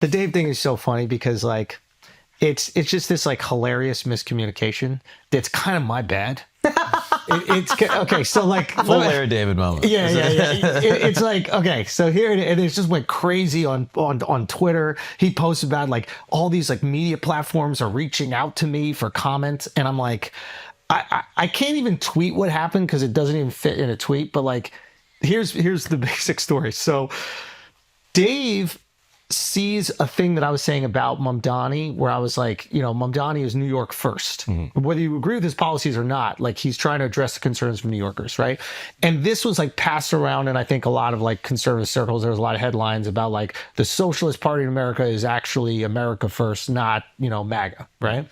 The Dave thing is so funny because like it's just this like hilarious miscommunication that's kind of my bad. It's okay. So like full Larry David moment. Yeah. It's like, okay, so here it just went crazy on Twitter. He posts about like all these like media platforms are reaching out to me for comments, and I'm like, I can't even tweet what happened because it doesn't even fit in a tweet. But like, here's the basic story. So Dave sees a thing that I was saying about Mamdani, where I was like, you know, Mamdani is New York first. Mm-hmm. Whether you agree with his policies or not, like he's trying to address the concerns of New Yorkers, right? And this was like passed around in I think a lot of like conservative circles. There was a lot of headlines about like the Socialist Party in America is actually America first, not, you know, MAGA, right?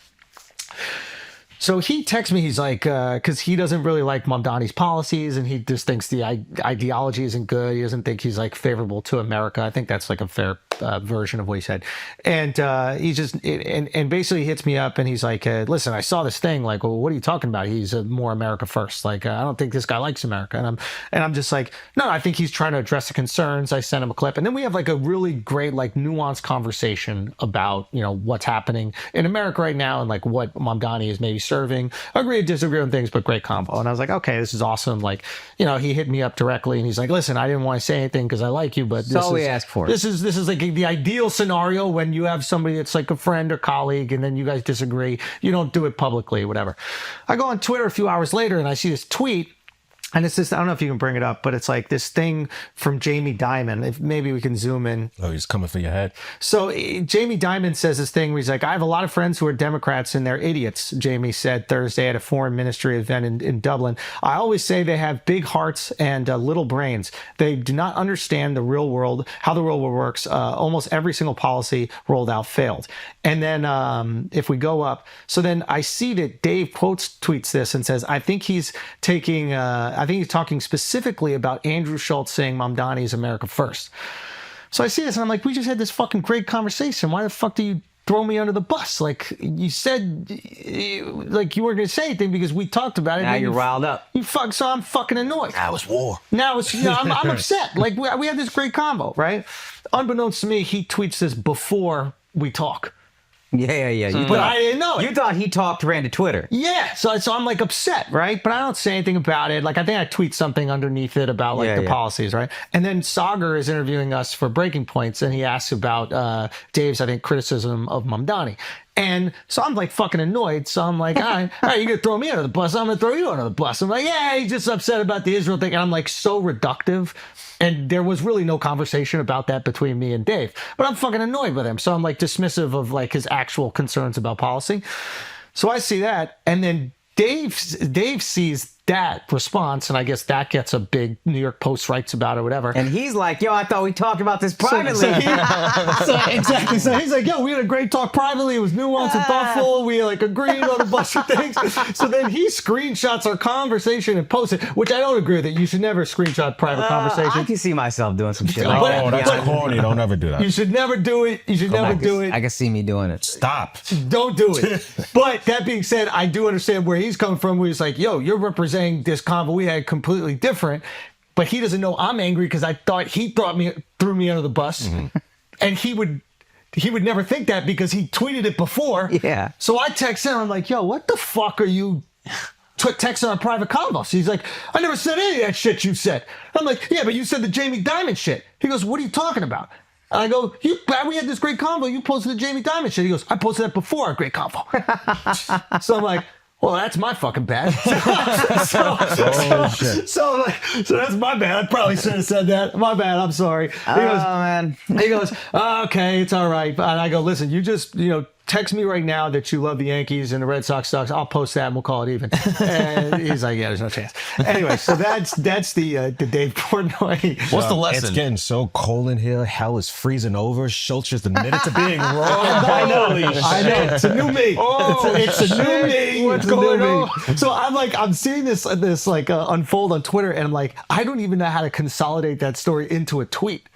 So he texts me, he's like, because he doesn't really like Mamdani's policies and he just thinks the ideology isn't good. He doesn't think he's like favorable to America. I think that's like a fair version of what he said. And he just, and basically hits me up and he's like, listen, I saw this thing. Like, well, what are you talking about? He's more America first. Like, I don't think this guy likes America. And I'm just like, no, I think he's trying to address the concerns. I sent him a clip. And then we have like a really great, like nuanced conversation about, you know, what's happening in America right now and like what Mamdani is maybe serving. Agree to disagree on things, but great combo. And I was like, okay, this is awesome. Like, you know, he hit me up directly and he's like, listen, I didn't want to say anything because I like you, but that's all we ask for. This is like the ideal scenario when you have somebody that's like a friend or colleague and then you guys disagree. You don't do it publicly, whatever. I go on Twitter a few hours later and I see this tweet. And it's this, I don't know if you can bring it up, but it's like this thing from Jamie Dimon. If maybe we can zoom in. Oh, he's coming for your head. So Jamie Dimon says this thing where he's like, I have a lot of friends who are Democrats and they're idiots, Jamie said Thursday at a foreign ministry event in Dublin. I always say they have big hearts and little brains. They do not understand the real world, how the real world works. Almost every single policy rolled out failed. And then if we go up, so then I see that Dave tweets this and says, I think he's taking... I think he's talking specifically about Andrew Schulz saying Mamdani is America first. So I see this and I'm like, we just had this fucking great conversation. Why the fuck do you throw me under the bus? Like you said, like you weren't going to say anything because we talked about it. Now you're riled up. So I'm fucking annoyed. Now it's war. Now it's, you know, I'm upset. Like we had this great combo, right? Unbeknownst to me, he tweets this before we talk. Yeah. But I didn't know it. You thought he ran to Twitter. Yeah, so I'm like upset, right? But I don't say anything about it. Like I think I tweet something underneath it about like the policies, right? And then Sagar is interviewing us for Breaking Points, and he asks about Dave's, I think, criticism of Mamdani. And so I'm like fucking annoyed. So I'm like, all right, you're going to throw me under the bus. I'm going to throw you under the bus. I'm like, yeah, he's just upset about the Israel thing. And I'm like so reductive. And there was really no conversation about that between me and Dave. But I'm fucking annoyed with him. So I'm like dismissive of like his actual concerns about policy. So I see that. And then Dave sees that response, and I guess that gets a big New York Post writes about it or whatever. And he's like, yo, I thought we talked about this privately. Exactly. So he's like, yo, we had a great talk privately. It was nuanced and thoughtful. We like agreed on a bunch of things. So then he screenshots our conversation and posts it, which I don't agree with it. You should never screenshot private conversations. I can see myself doing some shit like that. Oh, that's corny. Don't ever do that. You should never do it. You should never do it. I can see me doing it. Stop. Don't do it. But that being said, I do understand where he's coming from, where he's like, yo, you're representing this convo we had completely different, but he doesn't know I'm angry because I thought he threw me under the bus. Mm-hmm. And he would never think that because he tweeted it before. Yeah. So I text him, I'm like, yo, what the fuck are you texting on a private convo? So he's like, I never said any of that shit you said. I'm like, yeah, but you said the Jamie Dimon shit. He goes, what are you talking about? And I go, we had this great convo. You posted the Jamie Dimon shit. He goes, I posted that before our great convo. So I'm like, well, that's my fucking bad. So that's my bad. I probably should have said that. My bad. I'm sorry. Man. He goes, okay, it's all right. And I go, listen, you just, text me right now that you love the Yankees and the Red Sox sucks. I'll post that and we'll call it even. And he's like, yeah, there's no chance. Anyway, so that's the Dave Portnoy. What's the lesson? It's getting so cold in here. Hell is freezing over. Schulz just admitted to being wrong. I know. It's a new me. It's a new me. What's going on? So I'm seeing this unfold on Twitter, and I'm like, I don't even know how to consolidate that story into a tweet.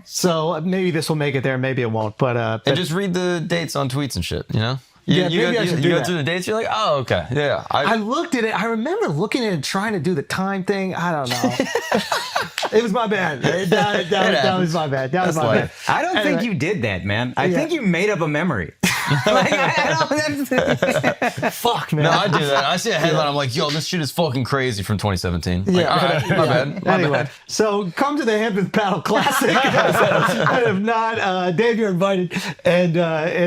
So maybe this will make it there, maybe it won't. But and just read the dates on tweets and shit, Yeah, you I should do go that. through the dates, you're like, oh, okay. Yeah. I looked at it. I remember looking at it and trying to do the time thing. I don't know. It was my bad. That was my bad. That was my bad. I don't think Anyway. you did that, man. I Yeah. think you made up a memory. Like, Fuck, man. No, I do that. I see a headline. I'm like, yo, this shit is fucking crazy from 2017. Like, Yeah. all right, my bad. My Anyway, bad. so come to the Hamptons Paddle Classic. And if not, Dave, you're invited. And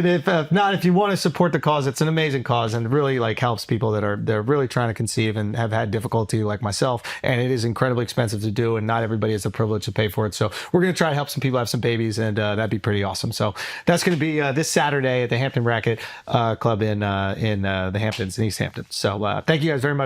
if not, if you want to support the cause, it's an amazing cause and really like helps people that are they're really trying to conceive and have had difficulty like myself. And it is incredibly expensive to do, and not everybody has the privilege to pay for it. So we're going to try to help some people have some babies, and that'd be pretty awesome. So that's going to be this Saturday at the Hampton Racket Club in the Hamptons, in East Hampton. So thank you guys very much.